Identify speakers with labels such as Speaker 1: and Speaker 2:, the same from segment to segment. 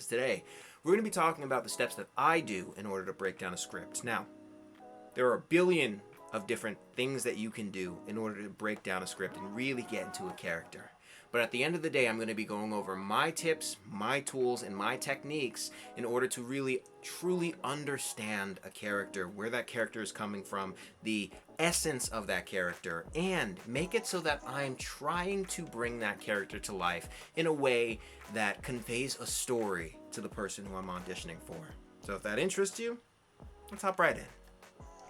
Speaker 1: Masterclasses. Today, we're going to be talking about the steps that I do in order to break down a script. Now, there are a billion of different things that you can do in order to break down a script and really get into a character. But at the end of the day, I'm going to be going over my tips, my tools, and my techniques in order to really, truly understand a character, where that character is coming from, the essence of that character, and make it so that I'm trying to bring that character to life in a way that conveys a story to the person who I'm auditioning for. So if that interests you, let's hop right in.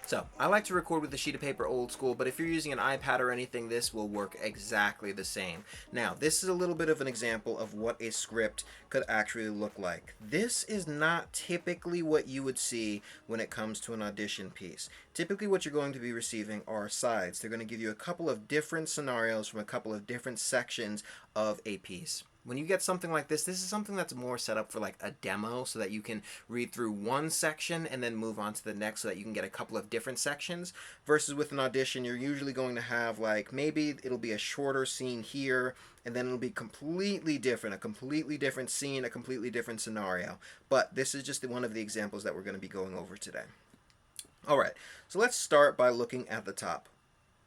Speaker 1: So, I like to record with a sheet of paper old school, but if you're using an iPad or anything, this will work exactly the same. Now, this is a little bit of an example of what a script could actually look like. This is not typically what you would see when it comes to an audition piece. Typically what you're going to be receiving are sides. They're going to give you a couple of different scenarios from a couple of different sections of a piece. When you get something like this is something that's more set up for like a demo so that you can read through one section and then move on to the next so that you can get a couple of different sections. Versus with an audition, you're usually going to have like maybe it'll be a shorter scene here and then it'll be completely different, a completely different scene, a completely different scenario. But this is just one of the examples that we're going to be going over today. All right, so let's start by looking at the top.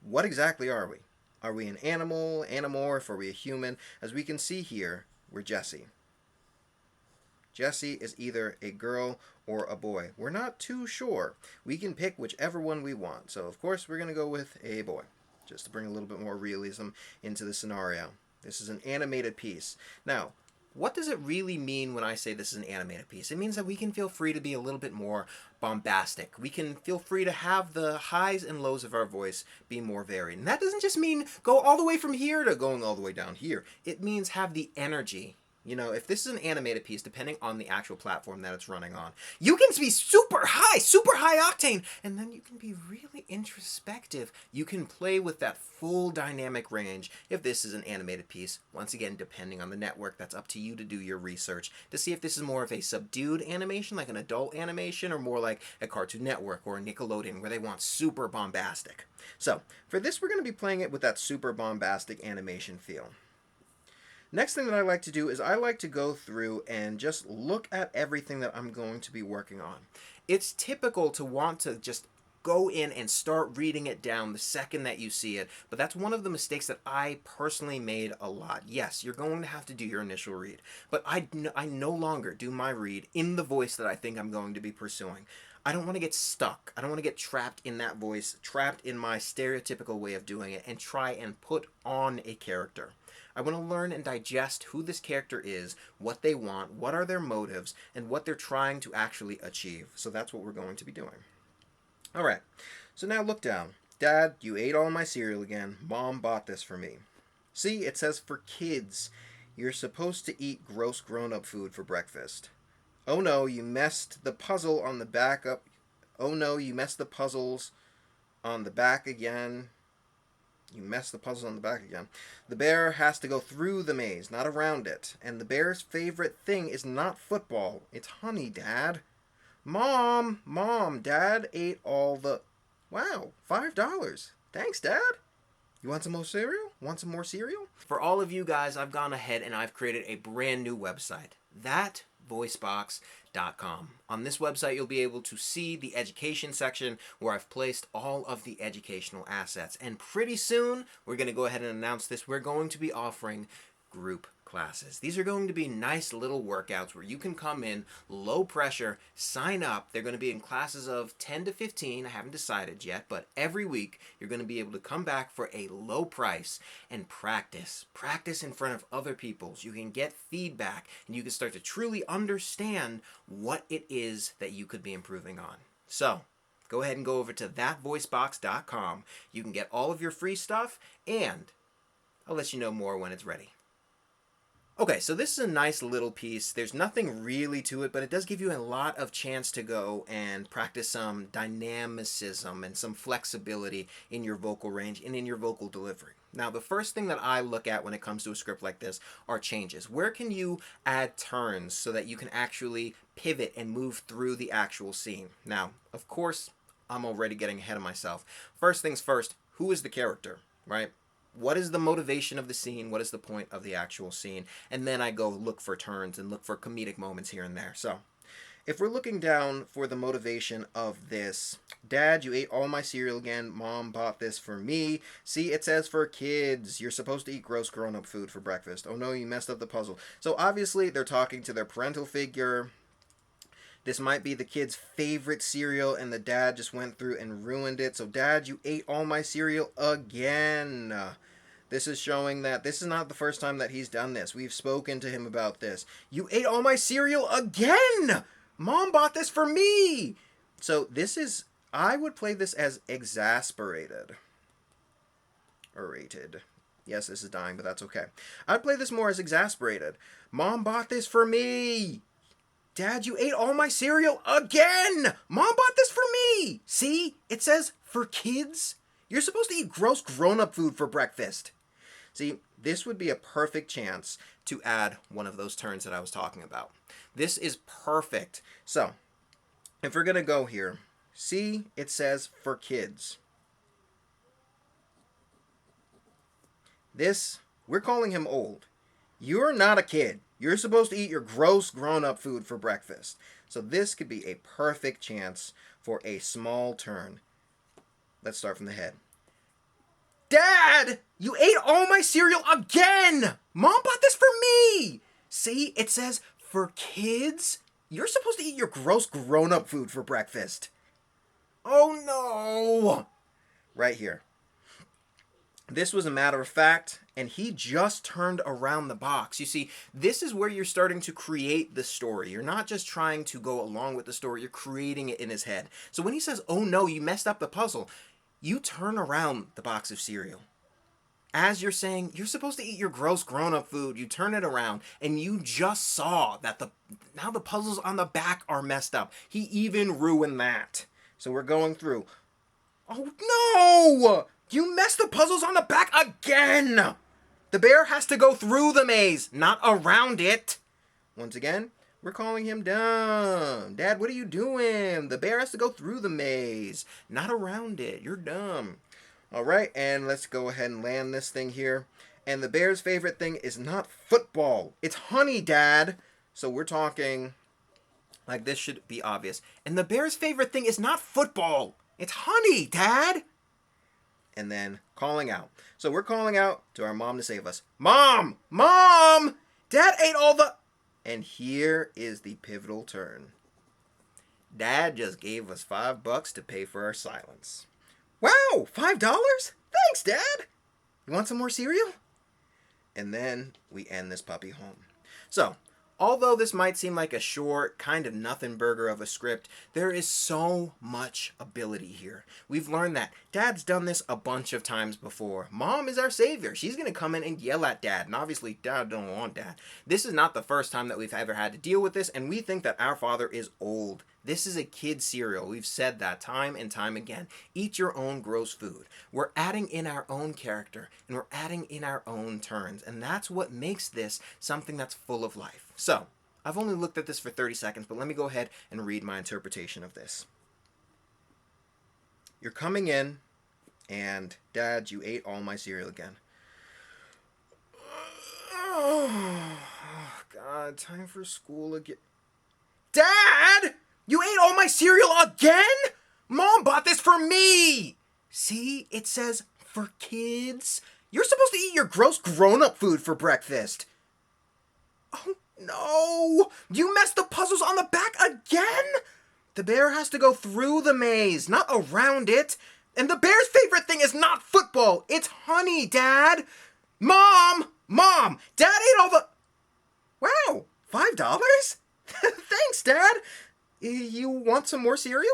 Speaker 1: What exactly are we? Are we an animal, animorph? Are we a human? As we can see here, we're Jessie. Jessie is either a girl or a boy. We're not too sure. We can pick whichever one we want. So, of course, we're going to go with a boy, just to bring a little bit more realism into the scenario. This is an animated piece. Now, what does it really mean when I say this is an animated piece? It means that we can feel free to be a little bit more bombastic. We can feel free to have the highs and lows of our voice be more varied. And that doesn't just mean go all the way from here to going all the way down here. It means have the energy. You know, if this is an animated piece, depending on the actual platform that it's running on, you can be super high octane, and then you can be really introspective. You can play with that full dynamic range if this is an animated piece. Once again, depending on the network, that's up to you to do your research to see if this is more of a subdued animation, like an adult animation, or more like a Cartoon Network or a Nickelodeon, where they want super bombastic. So, for this, we're going to be playing it with that super bombastic animation feel. Next thing that I like to do is I like to go through and just look at everything that I'm going to be working on. It's typical to want to just go in and start reading it down the second that you see it, but that's one of the mistakes that I personally made a lot. Yes, you're going to have to do your initial read, but I no longer do my read in the voice that I think I'm going to be pursuing. I don't want to get stuck. I don't want to get trapped in that voice, trapped in my stereotypical way of doing it, and try and put on a character. I want to learn and digest who this character is, what they want, what are their motives, and what they're trying to actually achieve. So that's what we're going to be doing. All right, so now look down. Dad, you ate all my cereal again. Mom bought this for me. See, it says for kids. You're supposed to eat gross grown-up food for breakfast. Oh no, you messed the puzzle on the back up. Oh no, you messed the puzzles on the back again. You messed the puzzles on the back again. The bear has to go through the maze, not around it. And the bear's favorite thing is not football. It's honey, Dad. Mom, Dad ate all the... Wow, $5. Thanks, Dad. You want some more cereal? Want some more cereal? For all of you guys, I've gone ahead and I've created a brand new website. Voicebox.com. On this website, you'll be able to see the education section where I've placed all of the educational assets. And pretty soon, we're going to go ahead and announce this. We're going to be offering group classes. These are going to be nice little workouts where you can come in, low pressure, sign up. They're going to be in classes of 10 to 15. I haven't decided yet, but every week you're going to be able to come back for a low price and practice. Practice in front of other people so you can get feedback and you can start to truly understand what it is that you could be improving on. So, go ahead and go over to thatvoicebox.com. You can get all of your free stuff and I'll let you know more when it's ready. Okay, so this is a nice little piece. There's nothing really to it, but it does give you a lot of chance to go and practice some dynamicism and some flexibility in your vocal range and in your vocal delivery. Now, the first thing that I look at when it comes to a script like this are changes. Where can you add turns so that you can actually pivot and move through the actual scene? Now, of course, I'm already getting ahead of myself. First things first, who is the character, right? what is the motivation of the scene? What is the point of the actual scene? And then I go look for turns and look for comedic moments here and there. So if we're looking down for the motivation of this, Dad, you ate all my cereal again. Mom bought this for me. See, it says for kids. You're supposed to eat gross grown-up food for breakfast. Oh no, you messed up the puzzle. So obviously they're talking to their parental figure. This might be the kid's favorite cereal, and the dad just went through and ruined it. So, Dad, you ate all my cereal again. This is showing that this is not the first time that he's done this. We've spoken to him about this. You ate all my cereal again! Mom bought this for me! So, this is... I would play this as exasperated. Or rated. Yes, this is dying, but that's okay. I'd play this more as exasperated. Mom bought this for me! Dad, you ate all my cereal again! Mom bought this for me! See? It says, for kids. You're supposed to eat gross grown-up food for breakfast. See, this would be a perfect chance to add one of those turns that I was talking about. This is perfect. So, if we're going to go here, see, it says, for kids. This, we're calling him old. You're not a kid. You're supposed to eat your gross grown-up food for breakfast. So this could be a perfect chance for a small turn. Let's start from the head. Dad! You ate all my cereal again! Mom bought this for me! See, it says, for kids? You're supposed to eat your gross grown-up food for breakfast. Oh no! Right here. This was a matter of fact, and he just turned around the box. You see, this is where you're starting to create the story. You're not just trying to go along with the story, you're creating it in his head. So when he says, oh no, you messed up the puzzle, you turn around the box of cereal. As you're saying, you're supposed to eat your gross grown-up food, you turn it around, and you just saw that now the puzzles on the back are messed up. He even ruined that. So we're going through. Oh no! You messed the puzzles on the back again! The bear has to go through the maze, not around it. Once again, we're calling him dumb. Dad, what are you doing? The bear has to go through the maze, not around it. You're dumb. All right, and let's go ahead and land this thing here. And the bear's favorite thing is not football. It's honey, Dad. So we're talking like this should be obvious. And the bear's favorite thing is not football. It's honey, Dad. And then calling out. So we're calling out to our mom to save us. Mom! Mom! Dad ate all the... And here is the pivotal turn. Dad just gave us $5 to pay for our silence. Wow! $5? Thanks, Dad! You want some more cereal? And then we end this puppy home. So, although this might seem like a short, kind of nothing burger of a script, there is so much ability here. We've learned that Dad's done this a bunch of times before. Mom is our savior. She's going to come in and yell at Dad, and obviously Dad don't want Dad. This is not the first time that we've ever had to deal with this, and we think that our father is old. This is a kid cereal. We've said that time and time again. Eat your own gross food. We're adding in our own character, and we're adding in our own turns, and that's what makes this something that's full of life. So, I've only looked at this for 30 seconds, but let me go ahead and read my interpretation of this. You're coming in, and Dad, you ate all my cereal again. Oh, God, time for school again. Dad! You ate all my cereal again? Mom bought this for me! See, it says for kids. You're supposed to eat your gross grown-up food for breakfast. Oh, no! You messed the puzzles on the back again? The bear has to go through the maze, not around it. And the bear's favorite thing is not football. It's honey, Dad. Mom! Mom! Dad ate all the... Wow, $5? Thanks, Dad. You want some more cereal?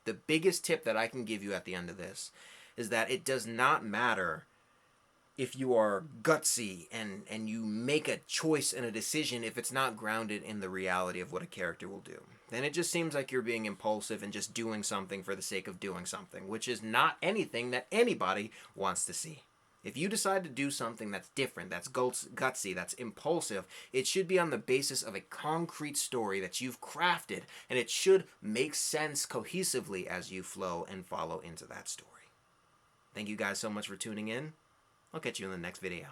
Speaker 1: The biggest tip that I can give you at the end of this is that it does not matter if you are gutsy and you make a choice and a decision if it's not grounded in the reality of what a character will do. Then it just seems like you're being impulsive and just doing something for the sake of doing something, which is not anything that anybody wants to see. If you decide to do something that's different, that's gutsy, that's impulsive, it should be on the basis of a concrete story that you've crafted, and it should make sense cohesively as you flow and follow into that story. Thank you guys so much for tuning in. I'll catch you in the next video.